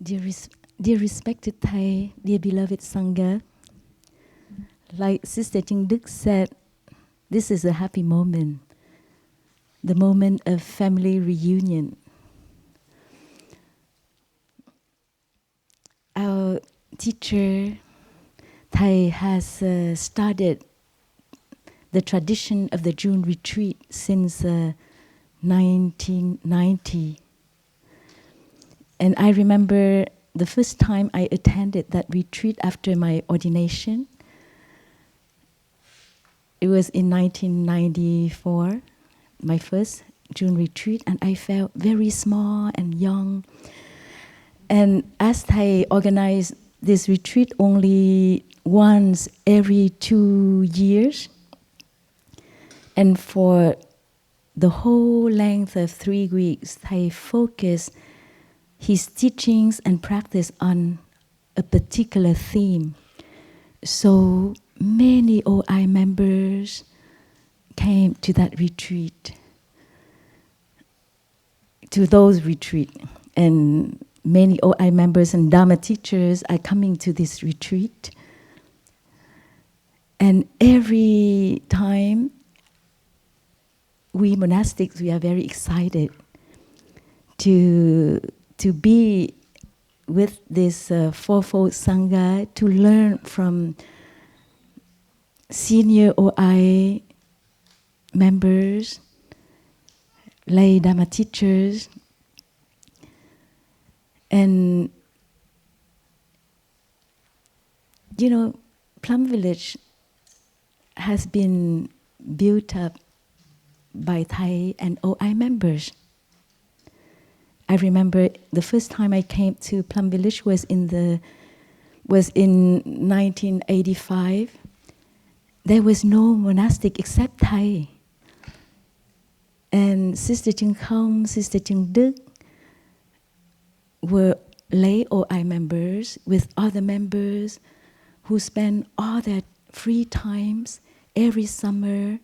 Dear respected Thai, dear beloved Sangha, like Sister Ching Đức said, this is a happy moment, the moment of family reunion. Our teacher, Thai, has started the tradition of the June retreat since 1990. And I remember the first time I attended that retreat after my ordination. It was in 1994, my first June retreat, and I felt very small and young. And as I organized this retreat only once every 2 years, and for the whole length of 3 weeks, I focused his teachings and practice on a particular theme. So many OI members came to that retreat, to those retreats, and many OI members and Dharma teachers are coming to this retreat. And every time, we monastics, we are very excited to be with this fourfold Sangha, to learn from senior OI members, lay Dharma teachers, and you know, Plum Village has been built up by Thai and OI members. I remember the first time I came to Plum Village was in 1985. There was no monastic except Thai. And Sister Ching Khong, Sister Ching Đức were lay OI members with other members who spend all their free times every summer.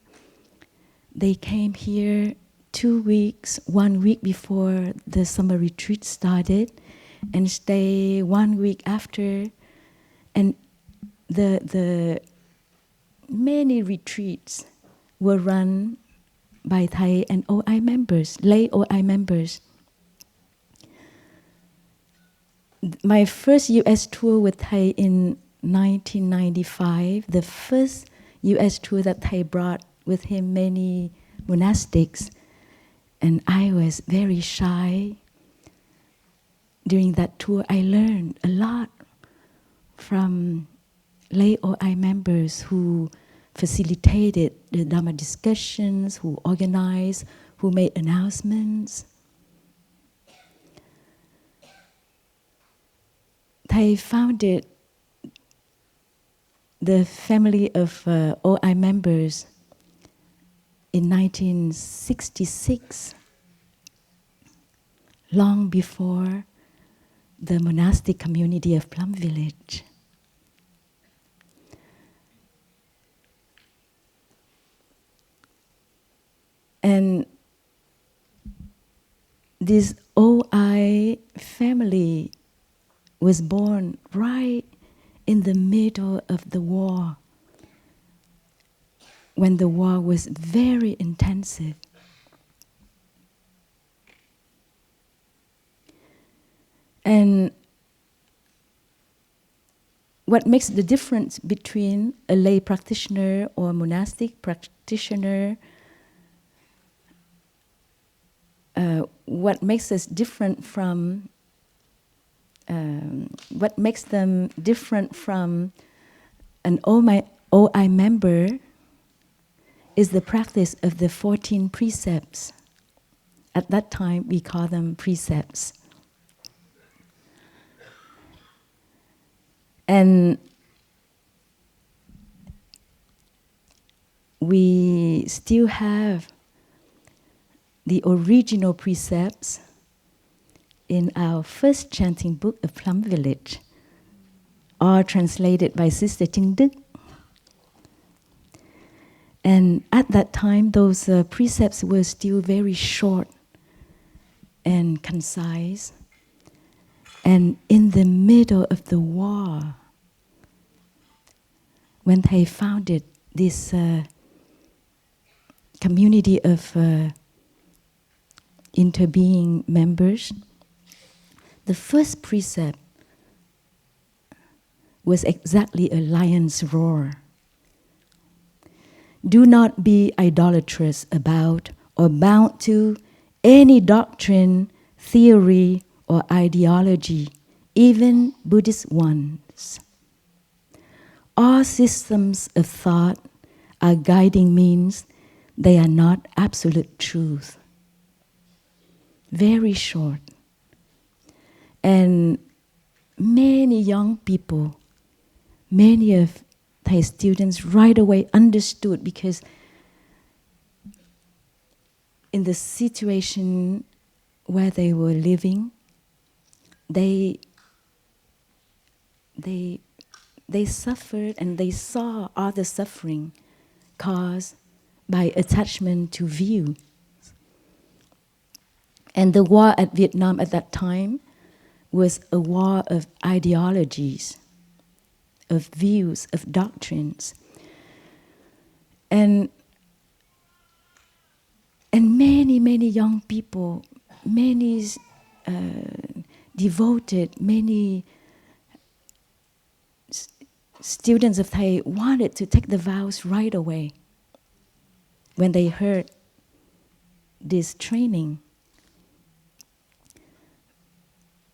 They came here 2 weeks, 1 week before the summer retreat started, and stay 1 week after. And the many retreats were run by Thai and OI members, lay OI members. My first US tour with Thai in 1995, the first US tour that Thai brought with him many monastics, and I was very shy. During that tour, I learned a lot from lay OI members who facilitated the Dharma discussions, who organized, who made announcements. Thai founded the family of OI members in 1966, long before the monastic community of Plum Village. And this OI family was born right in the middle of the war, when the war was very intensive. And what makes the difference between a lay practitioner or a monastic practitioner, what makes us different from, what makes them different from an OI member is the practice of the 14 precepts. At that time, we call them precepts. And we still have the original precepts in our first chanting book of Plum Village, all translated by Sister Ching Đức. And at that time, those precepts were still very short. and concise. And in the middle of the war, when they founded this community of interbeing members, the first precept was exactly a lion's roar. Do not be idolatrous about or bound to any doctrine, theory, or ideology, even Buddhist ones. All systems of thought are guiding means, they are not absolute truth. Very short. And many young people, many of Thai students right away understood, because in the situation where they were living, they suffered, and they saw all the suffering caused by attachment to view. And the war at Vietnam at that time was a war of ideologies, of views, of doctrines. And many young people, many devoted, many students of Thai wanted to take the vows right away when they heard this training.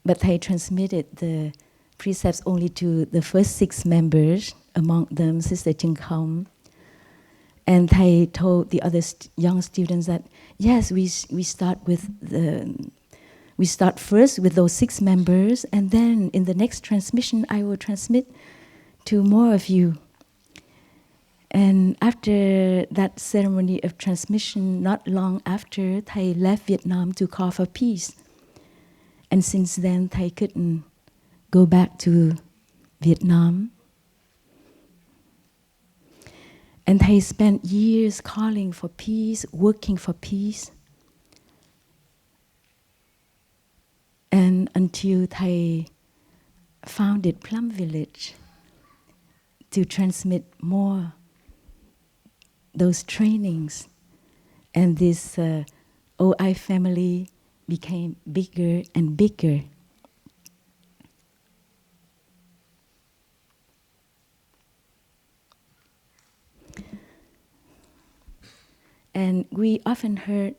But Thai transmitted the precepts only to the first 6 members, among them Sister Ching Khom. And Thai told the other young students that, yes, we start first with those 6 members, and then in the next transmission I will transmit to more of you. And after that ceremony of transmission, not long after, Thai left Vietnam to call for peace. And since then, Thai couldn't go back to Vietnam. And Thai spent years calling for peace, working for peace. And until Thai founded Plum Village to transmit more those trainings. And this OI family became bigger and bigger. And we often heard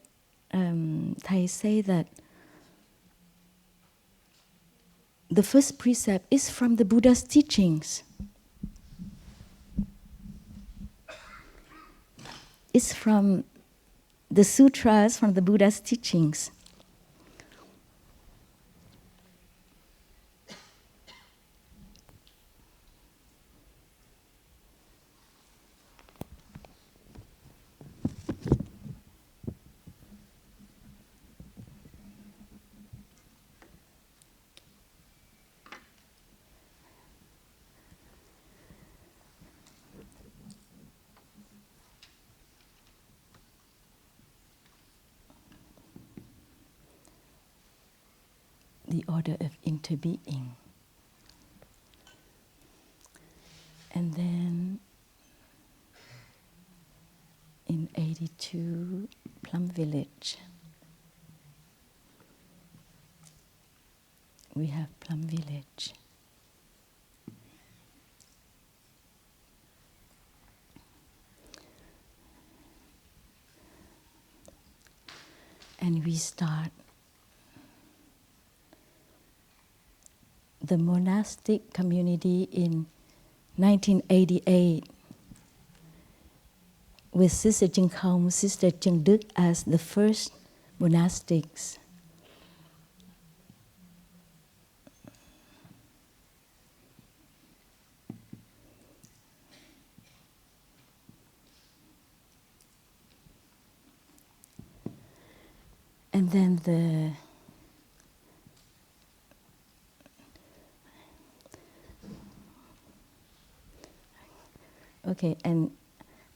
Thai say that the first precept is from the Buddha's teachings. It's from the sutras, from the Buddha's teachings. The Order of Interbeing. And then in 82, Plum Village. We have Plum Village. And we start the monastic community in 1988 with Sister Ching Khom, Sister Cheng Đức as the first monastics. And then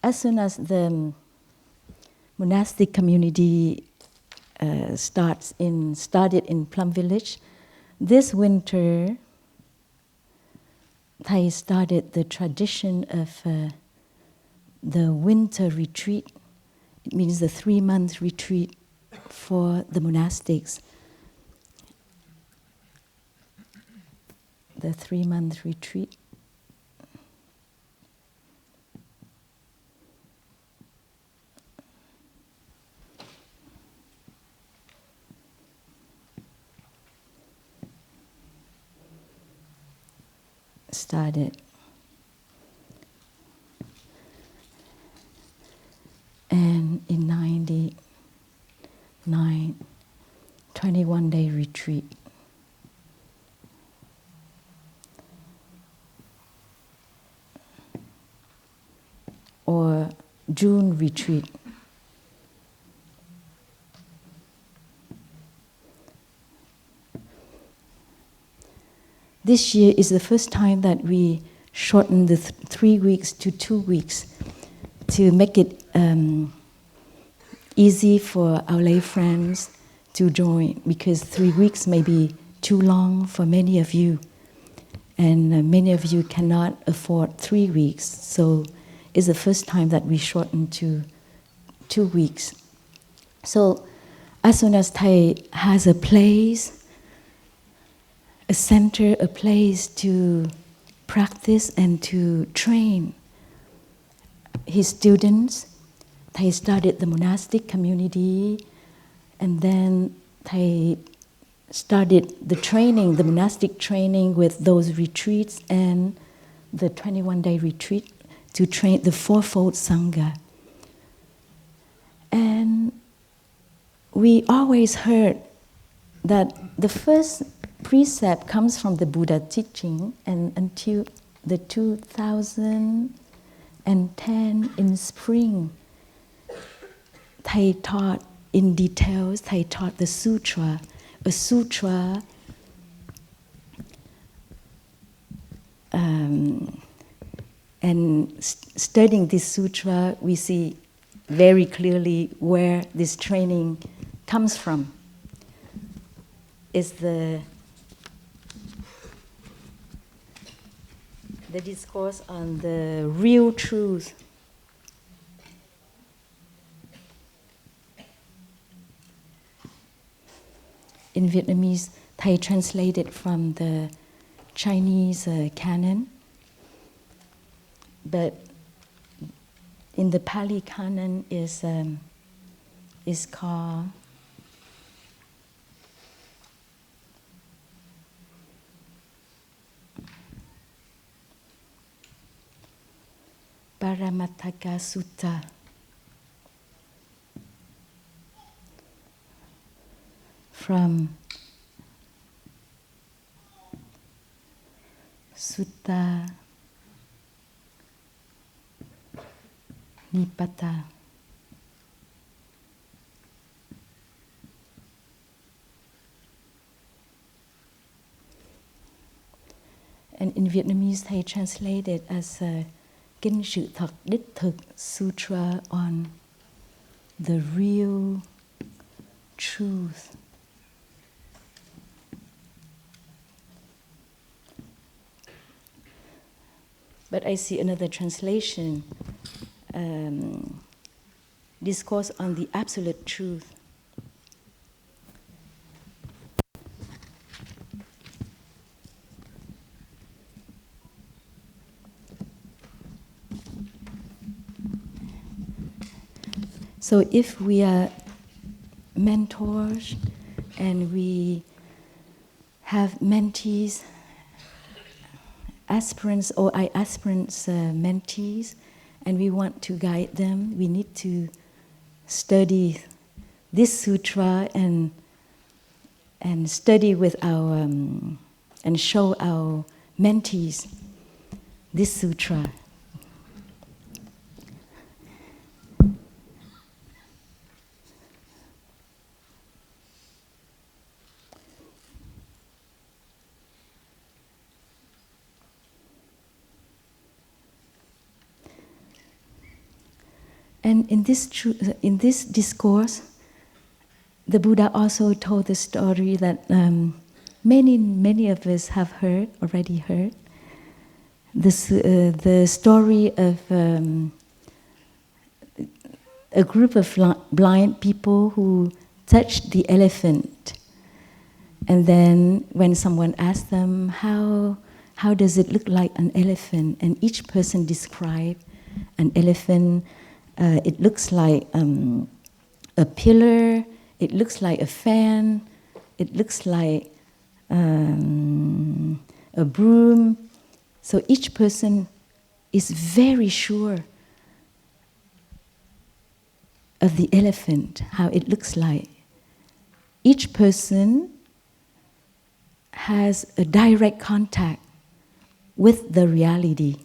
as soon as the monastic community started in Plum Village. This winter, Thai started the tradition of the winter retreat. It means the 3-month retreat for the monastics. The 3-month retreat. Started. And in 99, 21-day retreat. Or June retreat. This year is the first time that we shortened the 3 weeks to 2 weeks to make it easy for our lay friends to join, because 3 weeks may be too long for many of you, and many of you cannot afford 3 weeks. So it's the first time that we shortened to 2 weeks. So as soon as Thai has a place, a center, a place to practice and to train his students, Thai started the monastic community, and then Thai started the training, the monastic training with those retreats and the 21-day retreat to train the fourfold Sangha. And we always heard that the first precept comes from the Buddha teaching, and until the 2010 in spring, Thai taught in details, Thai taught the sutra. A sutra and studying this sutra, we see very clearly where this training comes from. It's the discourse on the real truth. In Vietnamese, Thai translated from the Chinese canon, but in the Pali canon is called Paramattaka Sutta. From Sutta Nipata. And in Vietnamese, they translate it as Kinh Sự Thật Đích Thực Sutra on the real truth. But I see another translation, discourse on the absolute truth. So if we are mentors and we have mentees, aspirants or aspirants mentees, and we want to guide them, we need to study this sutra and study with our and show our mentees this sutra. And in this discourse, the Buddha also told the story that many of us have already heard. The story of a group of blind people who touched the elephant. And then when someone asked them, how does it look like an elephant? And each person described an elephant. It looks like a pillar, it looks like a fan, it looks like a broom. So each person is very sure of the elephant, how it looks like. Each person has a direct contact with the reality.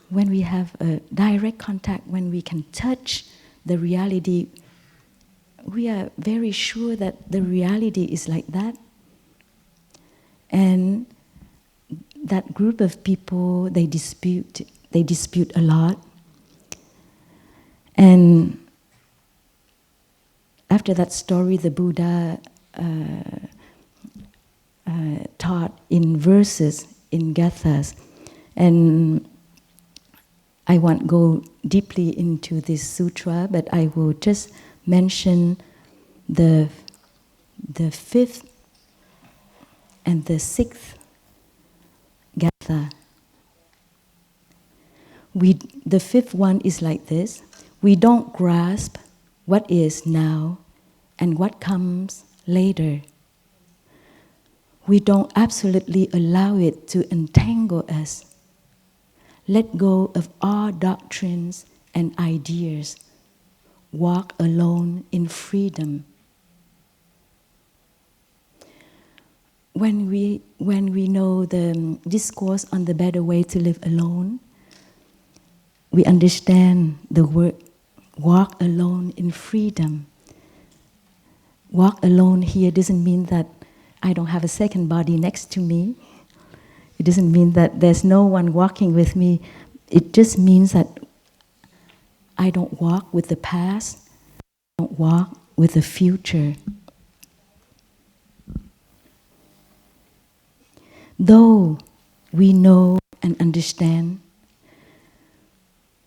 When we have a direct contact, when we can touch the reality, we are very sure that the reality is like that. And that group of people, they dispute a lot. And after that story, the Buddha taught in verses, in gathas. And I won't go deeply into this sutra, but I will just mention the fifth and the sixth gatha. The fifth one is like this. We don't grasp what is now and what comes later. We don't absolutely allow it to entangle us. Let go of all doctrines and ideas. Walk alone in freedom. When we know the discourse on the better way to live alone, we understand the word walk alone in freedom. Walk alone here doesn't mean that I don't have a second body next to me. It doesn't mean that there's no one walking with me. It just means that I don't walk with the past, I don't walk with the future. Though we know and understand,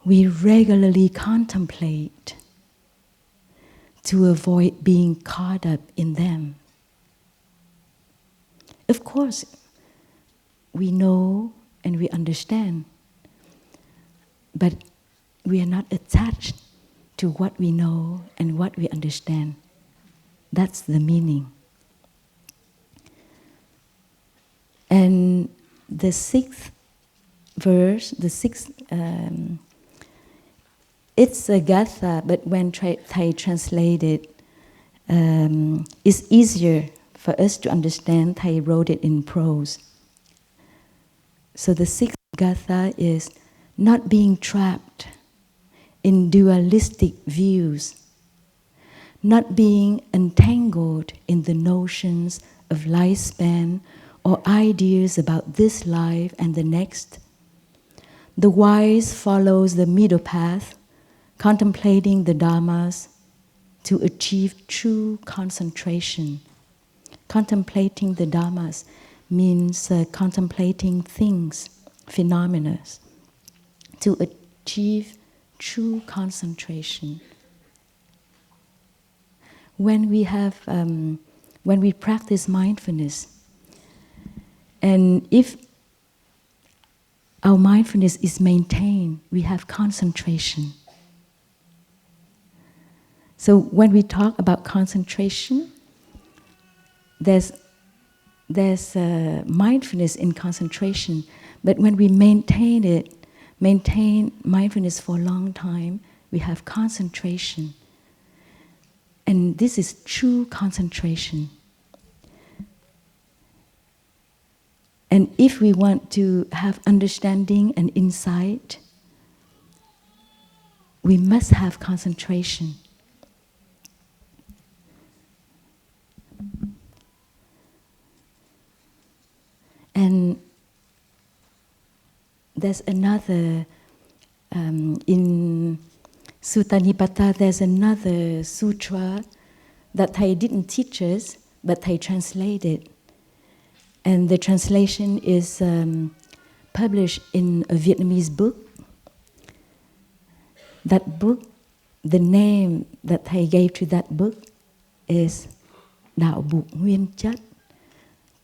we regularly contemplate to avoid being caught up in them. Of course, we know and we understand, but we are not attached to what we know and what we understand. That's the meaning. And the sixth verse, it's a gatha, but when Thai translated, it's easier for us to understand. Thai wrote it in prose. So the sixth gatha is not being trapped in dualistic views, not being entangled in the notions of lifespan or ideas about this life and the next. The wise follows the middle path, contemplating the dharmas to achieve true concentration. Contemplating the dharmas means contemplating things, phenomena, to achieve true concentration. When we practice mindfulness, and if our mindfulness is maintained, we have concentration. So when we talk about concentration, there's mindfulness in concentration, but when we maintain mindfulness for a long time, we have concentration. And this is true concentration. And if we want to have understanding and insight, we must have concentration. And there's another, in Sutta Nipata, there's another sutra that Thầy didn't teach us, but Thầy translated. And the translation is published in a Vietnamese book. That book, the name that Thầy gave to that book is Đạo Bụt Nguyên Chất,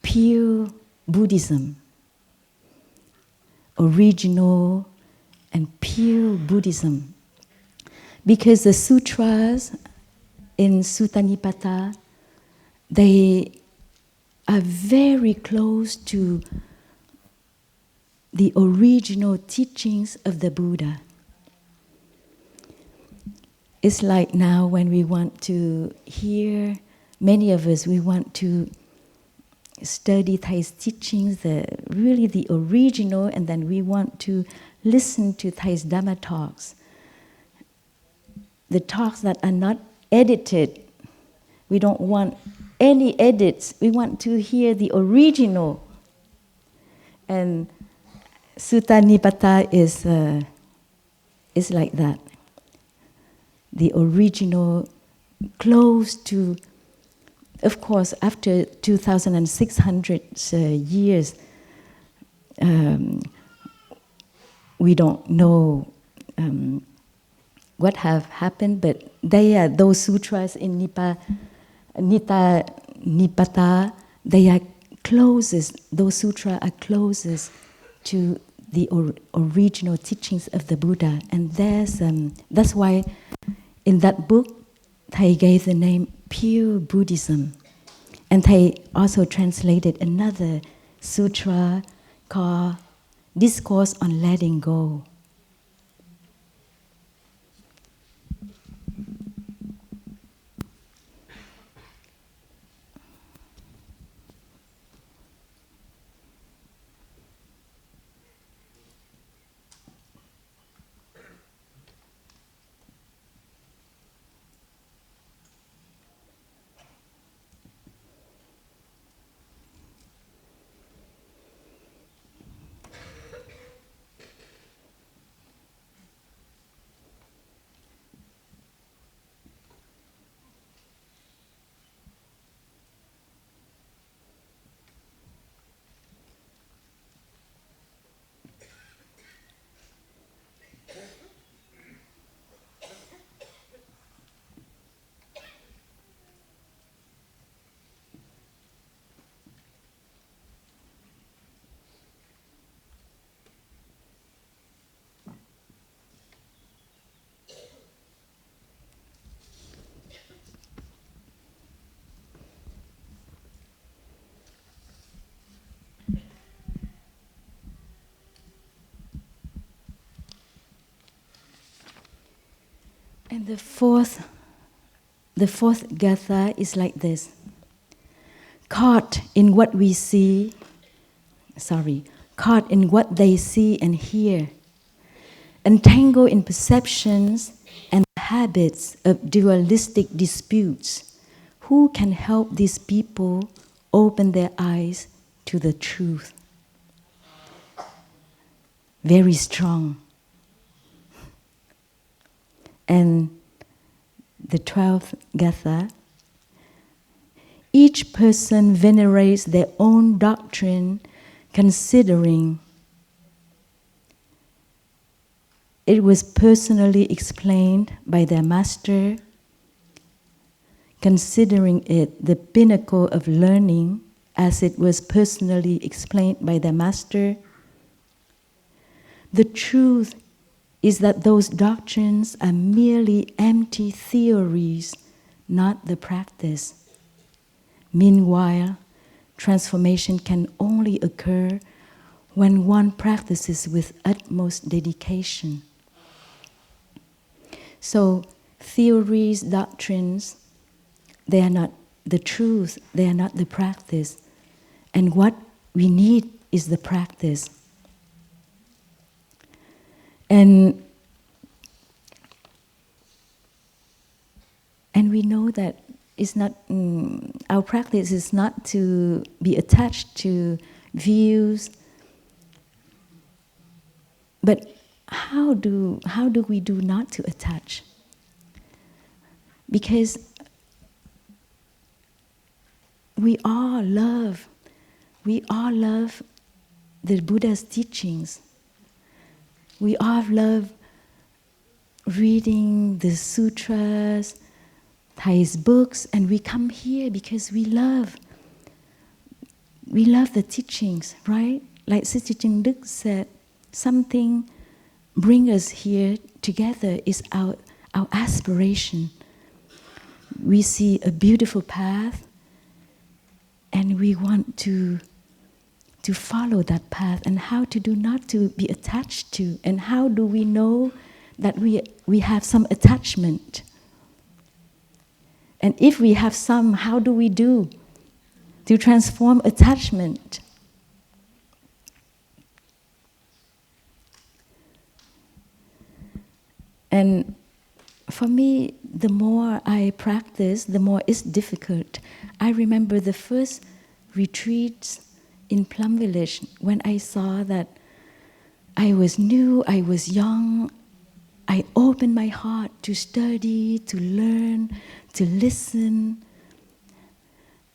Pure Buddhism, Original and Pure Buddhism. Because the sutras in Sutta Nipata, they are very close to the original teachings of the Buddha. It's like now when we want to hear, many of us, we want to study Thay's teachings, really the original, and then we want to listen to Thay's Dharma talks. The talks that are not edited. We don't want any edits. We want to hear the original. And Sutta Nipata is like that. The original, close to, of course, after 2,600 years, we don't know what have happened, but they are those sutras in Nipata, they are closest, those sutras are closest to the original teachings of the Buddha. And that's why in that book, Thầy gave the name Pure Buddhism. And Thầy also translated another sutra called Discourse on Letting Go. And the fourth gatha is like this. Caught in what we see, caught in what they see and hear, entangled in perceptions and habits of dualistic disputes, who can help these people open their eyes to the truth? Very strong. And the 12th gatha, each person venerates their own doctrine, considering it was personally explained by their master, considering it the pinnacle of learning as it was personally explained by their master. The truth is that those doctrines are merely empty theories, not the practice. Meanwhile, transformation can only occur when one practices with utmost dedication. So, theories, doctrines, they are not the truth, they are not the practice. And what we need is the practice. And we know that it's not, our practice is not to be attached to views, but how do we do not to attach? Because we all love the Buddha's teachings. We all love reading the sutras, Thai's books, and we come here because we love the teachings, right? Like Sister Ching Đức said, something bring us here together is our aspiration. We see a beautiful path, and we want to follow that path, and how to do not to be attached to, and how do we know that we have some attachment? And if we have some, how do we do to transform attachment? And for me, the more I practice, the more it's difficult. I remember the first retreats in Plum Village when I saw that I was new, I was young, I opened my heart to study, to learn, to listen.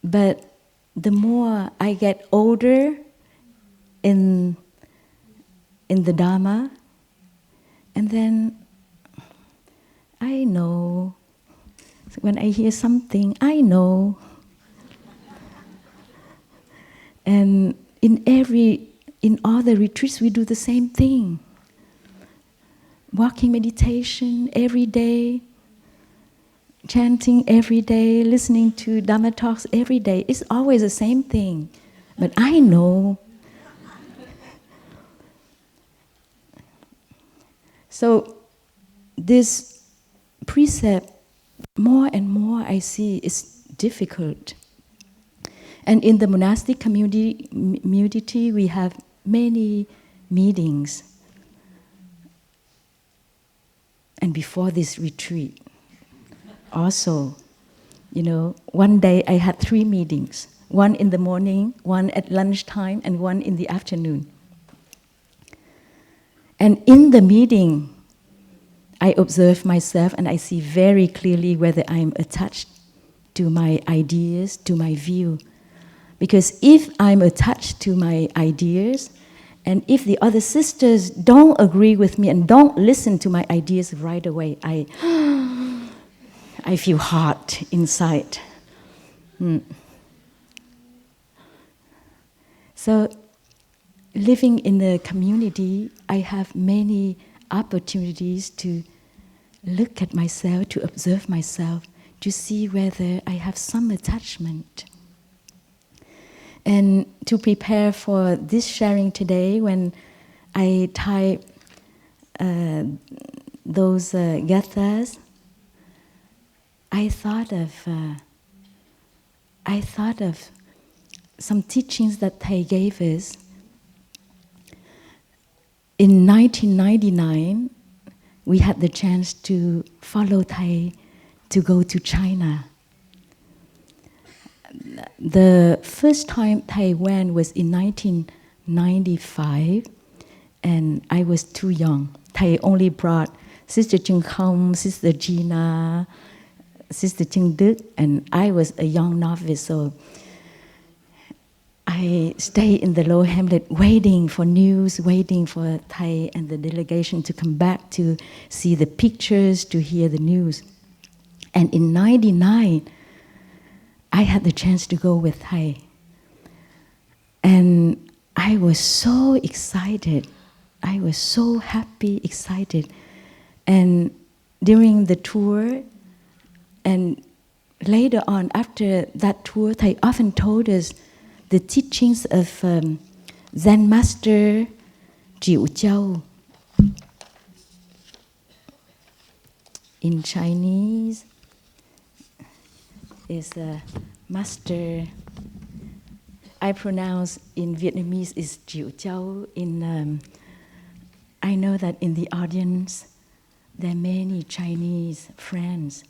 But the more I get older in the Dharma, and then I know, when I hear something, I know. And in all the retreats, we do the same thing. Walking meditation every day, chanting every day, listening to Dharma talks every day. It's always the same thing. But I know. So this precept, more and more I see, is difficult. And in the monastic community, we have many meetings. And before this retreat, also, one day I had 3 meetings. One in the morning, one at lunchtime, and one in the afternoon. And in the meeting, I observe myself and I see very clearly whether I am attached to my ideas, to my view. Because if I'm attached to my ideas, and if the other sisters don't agree with me and don't listen to my ideas right away, I feel hot inside. So, living in the community, I have many opportunities to look at myself, to observe myself, to see whether I have some attachment. And to prepare for this sharing today, when I type those gathas, I thought of some teachings that Thầy gave us. In 1999, we had the chance to follow Thầy to go to China. The first time Thầy went was in 1995, and I was too young. Thầy only brought Sister Ching Khom, Sister Gina, Sister Ching Đức, and I was a young novice, so I stayed in the Lower Hamlet waiting for news, waiting for Thầy and the delegation to come back to see the pictures, to hear the news. And in 1999, I had the chance to go with Thầy. And I was so excited. I was so happy, excited. And during the tour, and later on, after that tour, Thầy often told us the teachings of Zen Master Jiu Jiao. In Chinese, is Master. I pronounce in Vietnamese is Jiu Jiao. I know that in the audience there are many Chinese friends.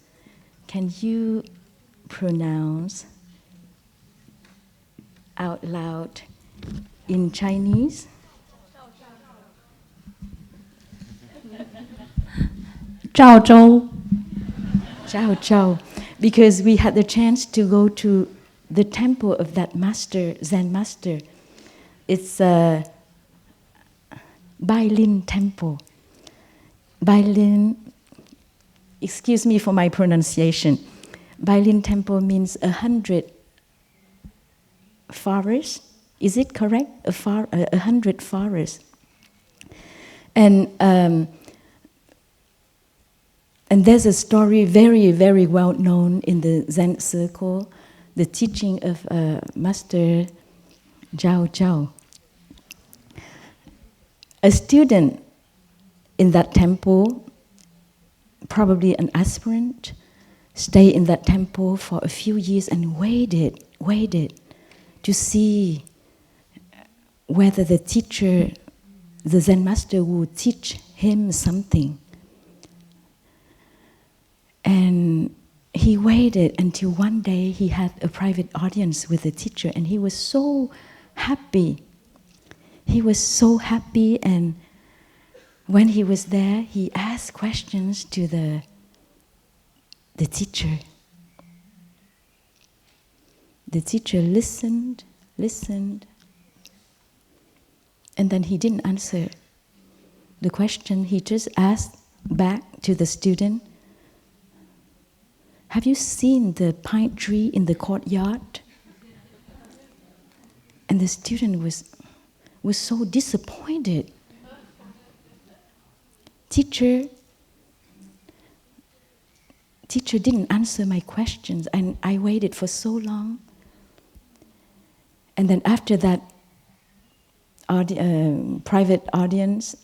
Can you pronounce out loud in Chinese? Zhao Zhou. Zhao Zhao, because we had the chance to go to the temple of that master, Zen master. It's a Bailin temple. Bailin, excuse me for my pronunciation. Bailin temple means 100 forests. Is it correct? 100 forests. And there's a story very, very well known in the Zen circle, the teaching of Master Zhao Zhao. A student in that temple, probably an aspirant, stayed in that temple for a few years and waited to see whether the teacher, the Zen master, would teach him something. And he waited until one day he had a private audience with the teacher, and he was so happy. He was so happy, and when he was there, he asked questions to the teacher. The teacher listened, and then he didn't answer the question. He just asked back to the student, "Have you seen the pine tree in the courtyard?" And the student was so disappointed. Teacher didn't answer my questions, and I waited for so long. And then after that private audience,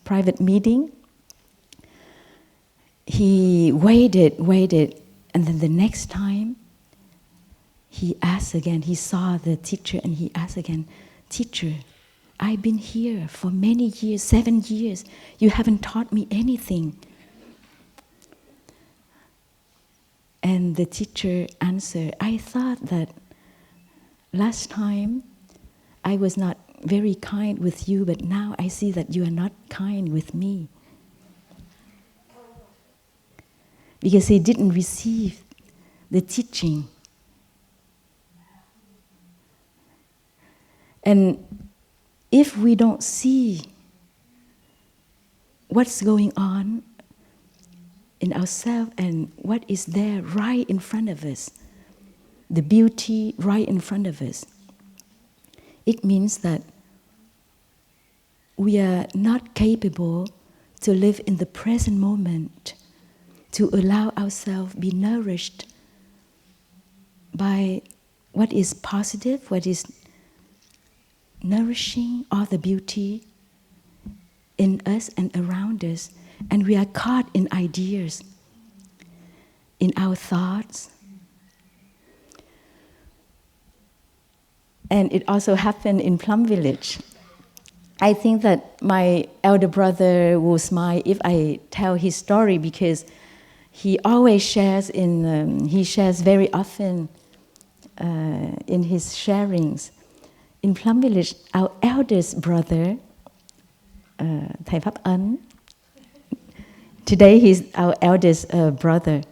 private meeting, he waited, and then the next time, he asked again. He saw the teacher and he asked again, "Teacher, I've been here for many years, 7 years. You haven't taught me anything." And the teacher answered, "I thought that last time I was not very kind with you, but now I see that you are not kind with me." Because he didn't receive the teaching. And if we don't see what's going on in ourselves and what is there right in front of us, the beauty right in front of us, it means that we are not capable to live in the present moment, to allow ourselves be nourished by what is positive, what is nourishing, all the beauty in us and around us. And we are caught in ideas, in our thoughts. And it also happened in Plum Village. I think that my elder brother will smile if I tell his story, because he always shares he shares very often in his sharings. In Plum Village, our eldest brother, Thầy Pháp Ấn, today he's our eldest brother.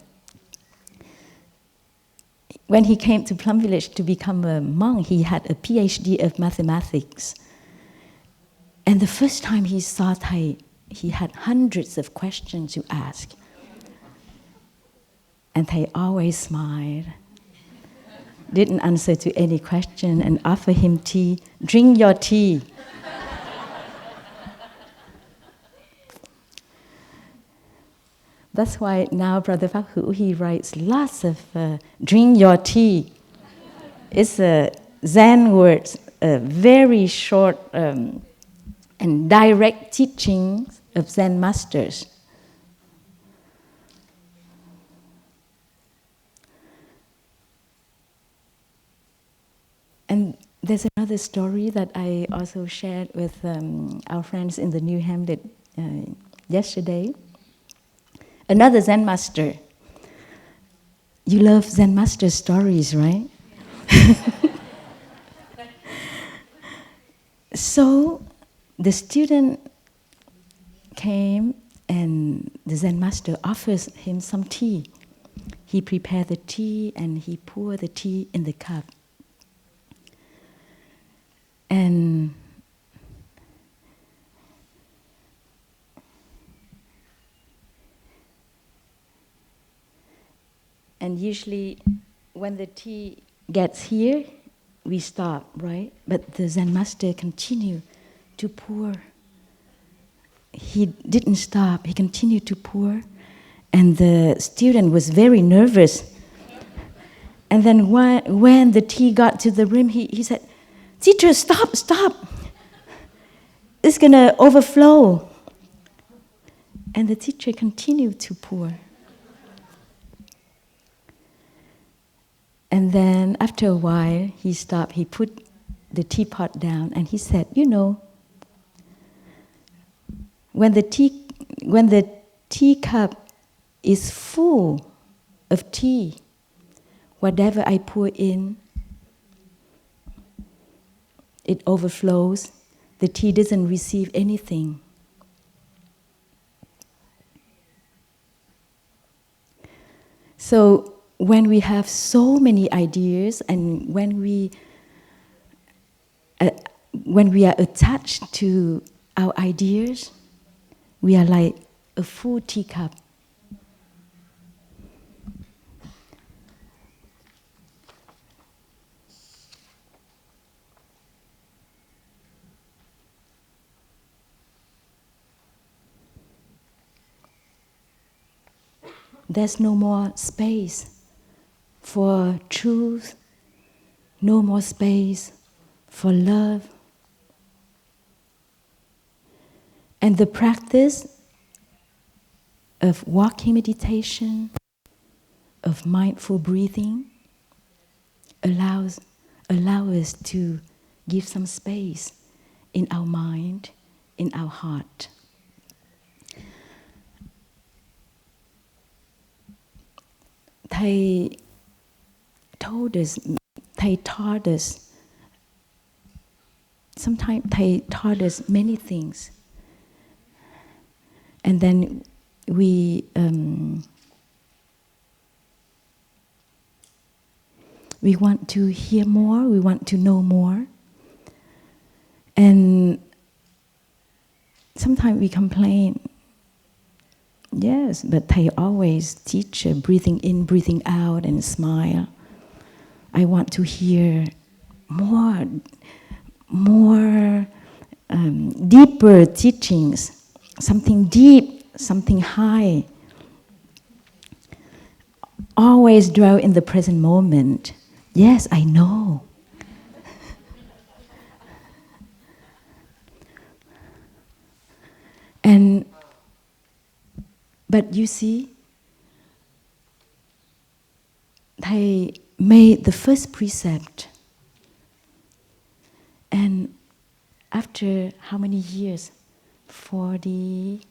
When he came to Plum Village to become a monk, he had a PhD of mathematics. And the first time he saw Thầy, he had hundreds of questions to ask. And Thầy always smiled, didn't answer to any question, and offered him tea. "Drink your tea." That's why now Brother Pháp Hữu, he writes lots of "drink your tea." It's a Zen word, a very short and direct teachings of Zen masters. And there's another story that I also shared with our friends in the New Hamlet yesterday. Another Zen master. You love Zen master stories, right? So the student came and the Zen master offers him some tea. He prepared the tea and he poured the tea in the cup. And usually when the tea gets here, we stop, right? But the Zen master continued to pour. He didn't stop, he continued to pour. And the student was very nervous. And then when the tea got to the rim, he said, "Teacher, stop. It's gonna overflow." And the teacher continued to pour. And then after a while, he stopped, he put the teapot down and he said, when the teacup is full of tea, whatever I pour in, it overflows. The tea doesn't receive anything. So when we have so many ideas and when we are attached to our ideas, we are like a full teacup. There's no more space for truth, no more space for love. And the practice of walking meditation, of mindful breathing, allow us to give some space in our mind, in our heart. Thầy taught us, sometimes Thầy taught us many things. And then we want to hear more, we want to know more. And sometimes we complain, yes, but Thầy always teach breathing in, breathing out, and smile. I want to hear more deeper teachings, something deep, something high. Always dwell in the present moment. Yes, I know. But you see, Thầy made the first precept, and after how many years? 50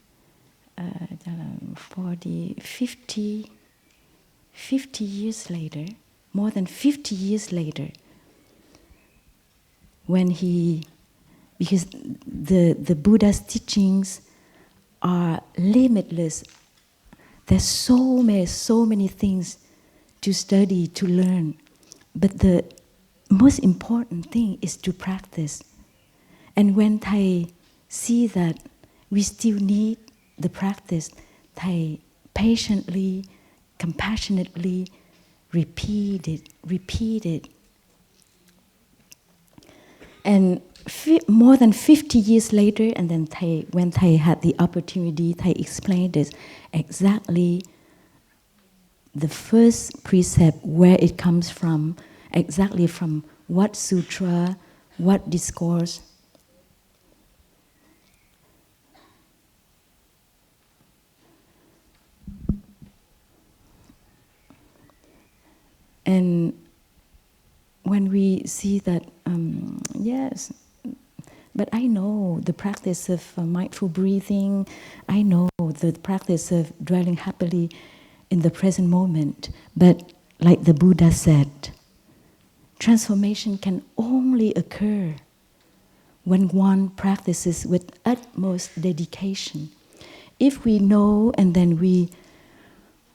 years later, more than 50 years later, because the Buddha's teachings are limitless. There's so many things to study, to learn. But the most important thing is to practice. And when Thầy see that we still need the practice, Thầy patiently, compassionately repeat it. And more than 50 years later, and then when Thầy had the opportunity, Thầy explained this exactly, the first precept, where it comes from, exactly from what sutra, what discourse. And when we see that, yes, but I know the practice of mindful breathing, I know the practice of dwelling happily in the present moment, but like the Buddha said, transformation can only occur when one practices with utmost dedication. if we know and then we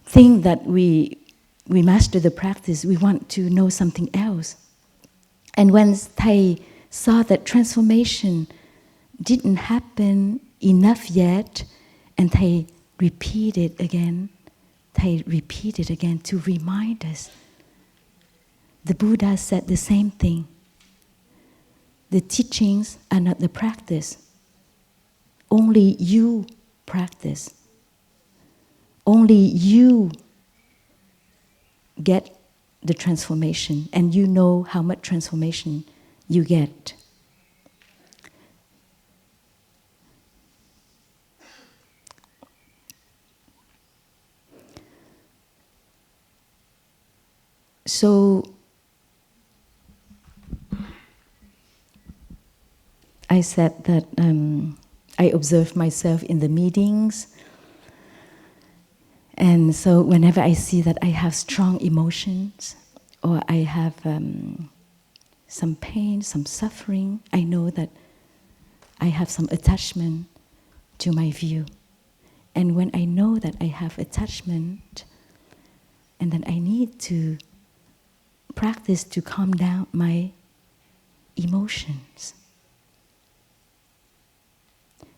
think that we master the practice, we want to know something else. And when Thầy saw that transformation didn't happen enough yet, and Thầy repeated again to remind us. The Buddha said the same thing. The teachings are not the practice. Only you practice. Only you get the transformation, and you know how much transformation you get. So I said that I observe myself in the meetings, and so whenever I see that I have strong emotions or I have some pain, some suffering, I know that I have some attachment to my view. And when I know that I have attachment, and then I need to practice to calm down my emotions.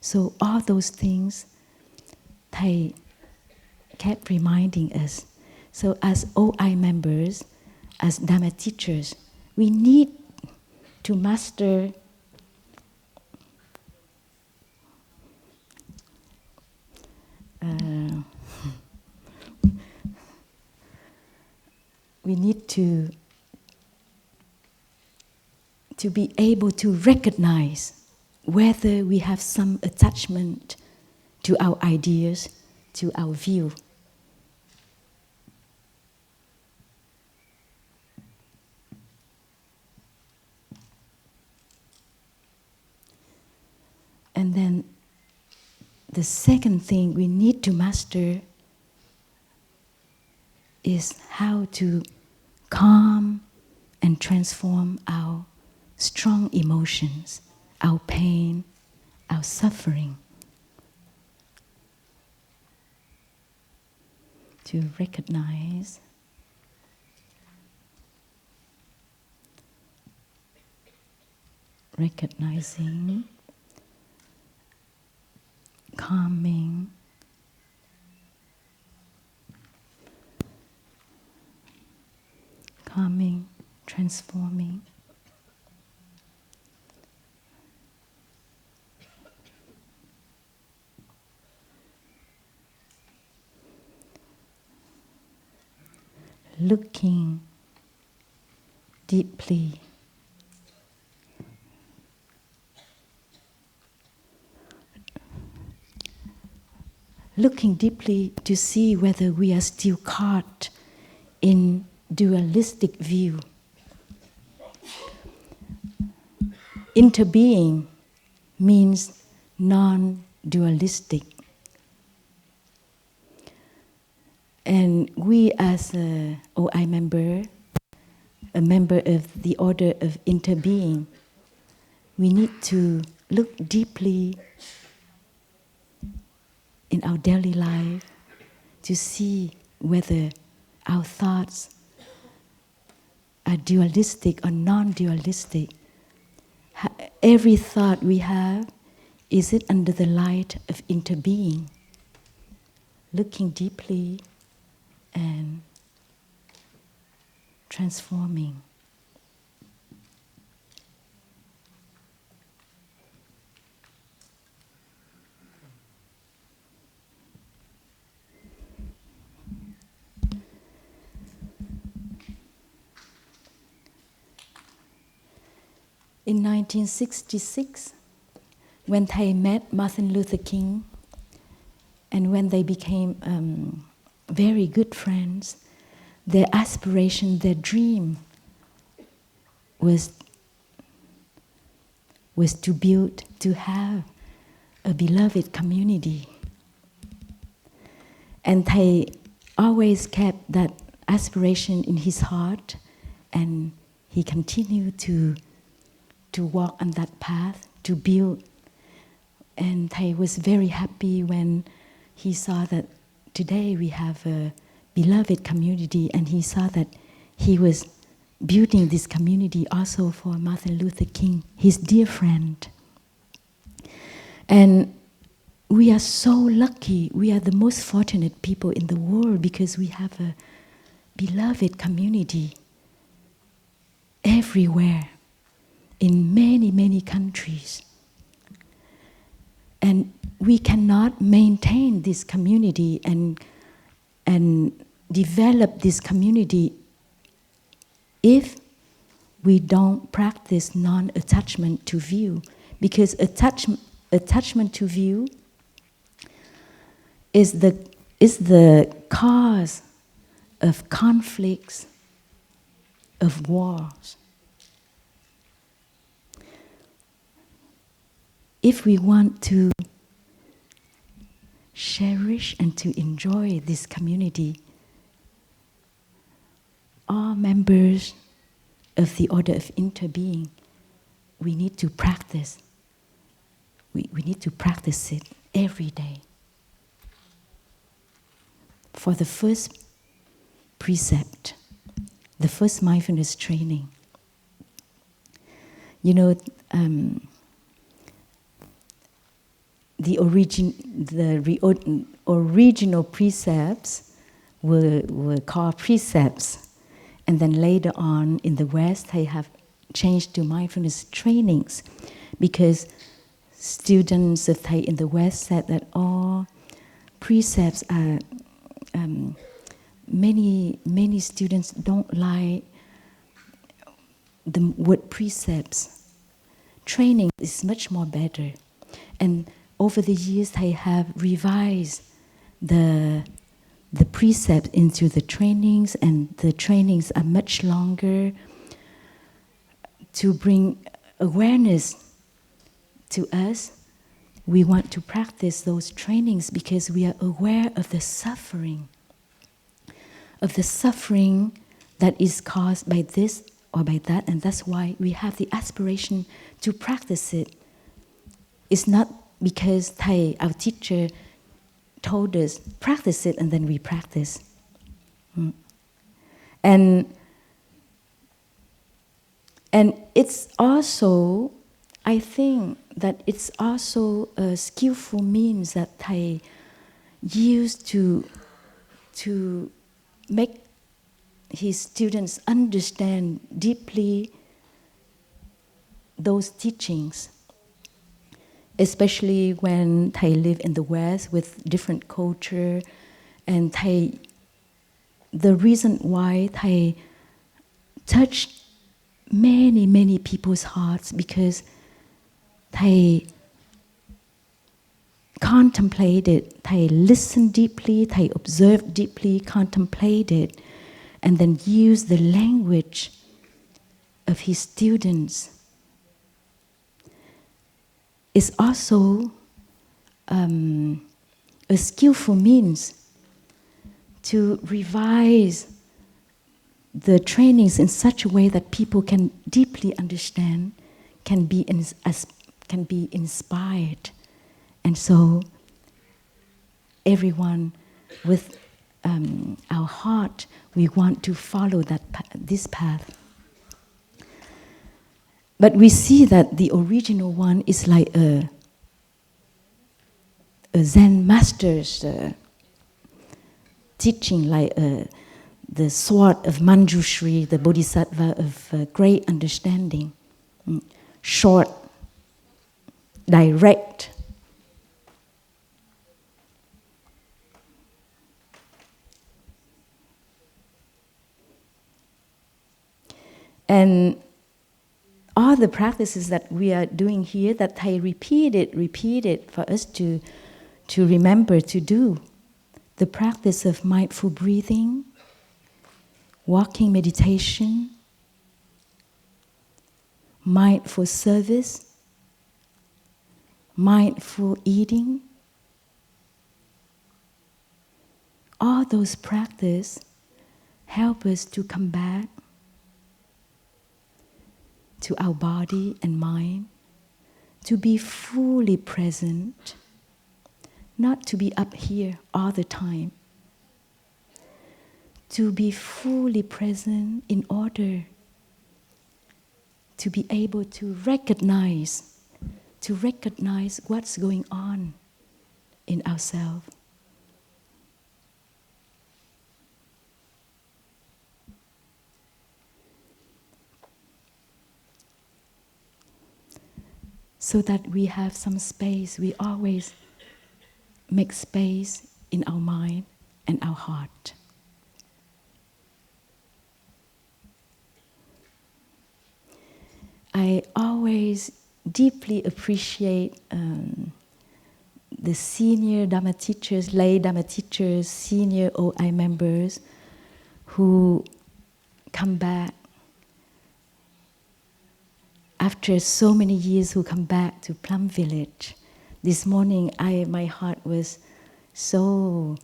So all those things, Thầy kept reminding us. So as OI members, as Dharma teachers, we need to master we need to be able to recognize whether we have some attachment to our ideas, to our view. And then the second thing we need to master is how to calm and transform our strong emotions, our pain, our suffering. To recognize recognizing, calming, transforming. Looking deeply. Looking deeply to see whether we are still caught in dualistic view. Interbeing means non-dualistic. And we as a OI member, a member of the Order of Interbeing, we need to look deeply in our daily life to see whether our thoughts are dualistic or non-dualistic. Every thought we have, is it under the light of interbeing? Looking deeply and transforming. In 1966, when Thầy met Martin Luther King, and when they became very good friends, their aspiration, their dream was to build, to have a beloved community. And Thầy always kept that aspiration in his heart, and he continued to walk on that path, to build. And Thầy was very happy when he saw that today we have a beloved community, and he saw that he was building this community also for Martin Luther King, his dear friend. And we are so lucky, we are the most fortunate people in the world because we have a beloved community everywhere, in many, many countries. And we cannot maintain this community and develop this community if we don't practice non-attachment to view. Because attachment to view is the cause of conflicts, of wars. If we want to cherish and to enjoy this community, all members of the Order of Interbeing, we need to practice. We need to practice it every day. For the first precept, the first mindfulness training, you know, the original precepts were called precepts, and then later on in the West they have changed to mindfulness trainings, because students of Thai in the West said that all precepts are many students don't like the word precepts. Training is much more better, and over the years they have revised the precepts into the trainings, and the trainings are much longer to bring awareness to us. We want to practice those trainings because we are aware of the suffering that is caused by this or by that, and that's why we have the aspiration to practice it. It's not because Thai, our teacher, told us, practice it, and then we practice. And it's also, I think that it's also a skillful means that Thai used to make his students understand deeply those teachings, especially when Thai live in the West with different culture, and Thai, the reason why Thai touched many people's hearts, because Thai contemplated, Thai listened deeply, Thai observed deeply, contemplated, and then used the language of his students. Is also a skillful means to revise the trainings in such a way that people can deeply understand, can be inspired. And so everyone with our heart, we want to follow this path. But we see that the original one is like a Zen master's teaching, like the sword of Manjushri, the Bodhisattva of great understanding. Short, direct. And all the practices that we are doing here, that I repeated for us to remember to do. The practice of mindful breathing, walking meditation, mindful service, mindful eating. All those practices help us to come back to our body and mind, to be fully present, not to be up here all the time, to be fully present in order to be able to recognize what's going on in ourselves. So that we have some space, we always make space in our mind and our heart. I always deeply appreciate the senior Dharma teachers, lay Dharma teachers, senior OI members who come back after so many years, who come back to Plum Village. This morning, my heart was so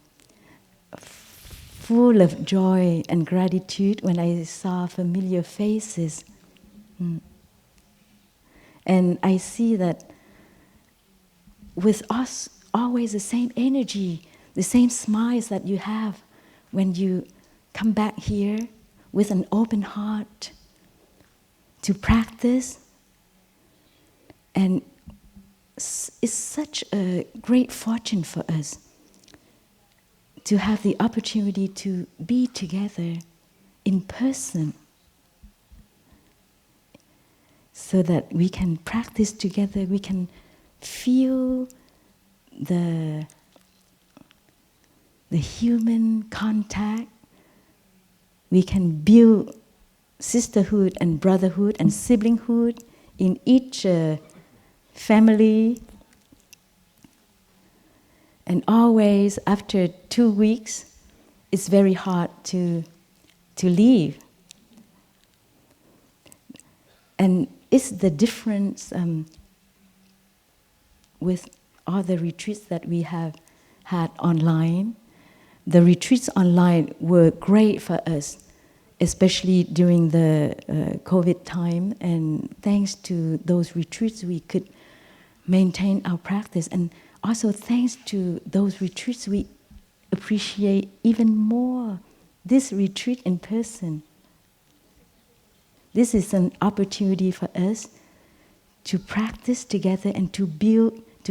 full of joy and gratitude when I saw familiar faces. And I see that with us, always the same energy, the same smiles that you have when you come back here with an open heart to practice. And it's such a great fortune for us to have the opportunity to be together in person, so that we can practice together, we can feel the human contact, we can build sisterhood and brotherhood and siblinghood in each family. And always after 2 weeks, it's very hard to leave. And it's the difference with all the retreats that we have had online. The retreats online were great for us, especially during the COVID time. And thanks to those retreats, we could maintain our practice. And also thanks to those retreats, we appreciate even more this retreat in person. This is an opportunity for us to practice together and to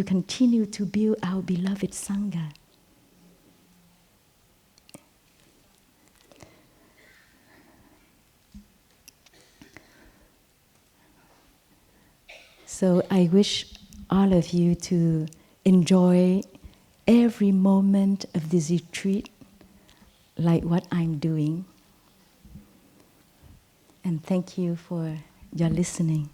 continue to build our beloved Sangha. So I wish all of you to enjoy every moment of this retreat like what I'm doing. And thank you for your listening.